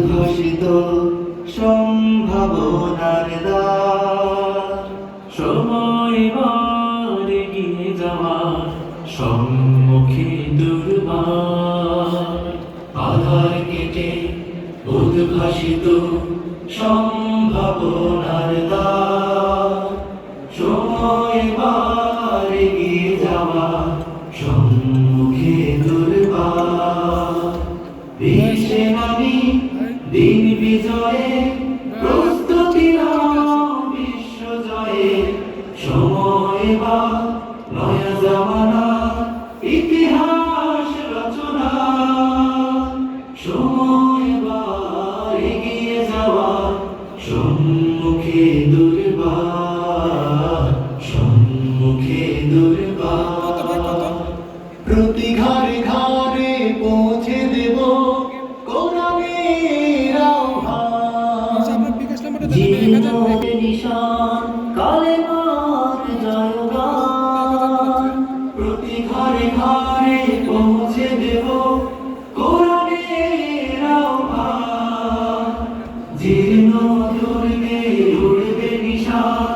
উদ্ভাসিত সম্ভাবনার দ্বার। সময় বার এগিয়ে যাওয়ার সম্মুখে দুর্বার। আধার কেটে উদ্ভাসিত সম্ভাবনার দ্বার। সময় বার এগিয়ে যাওয়া সম্মুখে দুর্বার। বিশ্বে নামি দিন বিজয়ে প্রস্তুতি নাও বিশ্ব জয়ে। সময় বা নয়া জামানা ইতিহাস রচনা। সময় বা এগিয়ে যাওয়া সম্মুখে দুর্বার। সম্মুখে দুর্বার। প্রতি ঘরে ঘরে পৌঁছে দেব কোরআনের আহ্বান। জীবনের নিশান কালেমার জয়গান। প্রতি ঘরে ঘরে পৌঁছে দেব কোরআনের আহ্বান। জীর্ণ দুর্গে উড়বে নিশান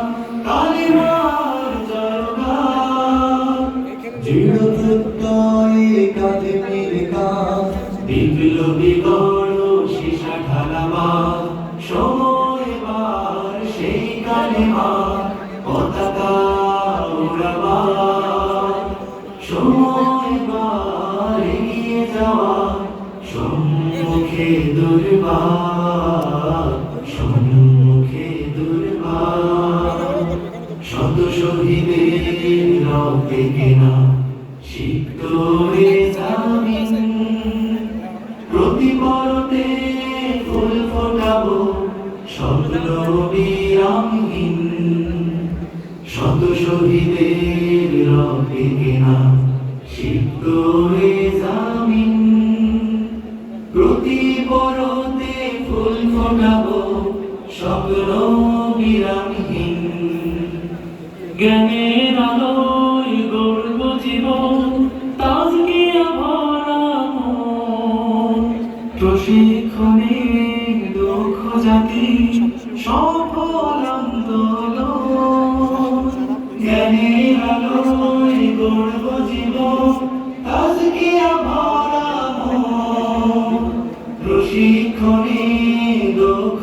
কালেমার জয়গান। দৃঢ় প্রত্যয়ে কাঁধে মেলে কাঁধ বিপ্লবী গড় সীসা ঢালাবা। সময় বার সেই কালেমা পতাকা উড়াবা। সময় বার এগিয়ে যাওয়া সম্মুখে দুর্বার। সম্মুখে দুর্বার। শত শহীদের রক্তে কেনা সিক্ত হয়ে জামিন। প্রতি পরতে ফুল ফোটাবো স্বপ্ন বিরামহীন। শত শহীদের রক্তে কেনা সিক্ত হয়ে জামিন। প্রতি পরতে ফুল ফোটাবো স্বপ্ন বিরামহীন। জ্ঞানের আলোয় গড়ব জীবন তাজগিয়া ভরা মন। প্রশিক্ষণে দক্ষ জাতি সফল আন্দোলন। জ্ঞানের আলোয় গড়ব জীবন তাজগিয়া ভরা মন। প্রশিক্ষণে দক্ষ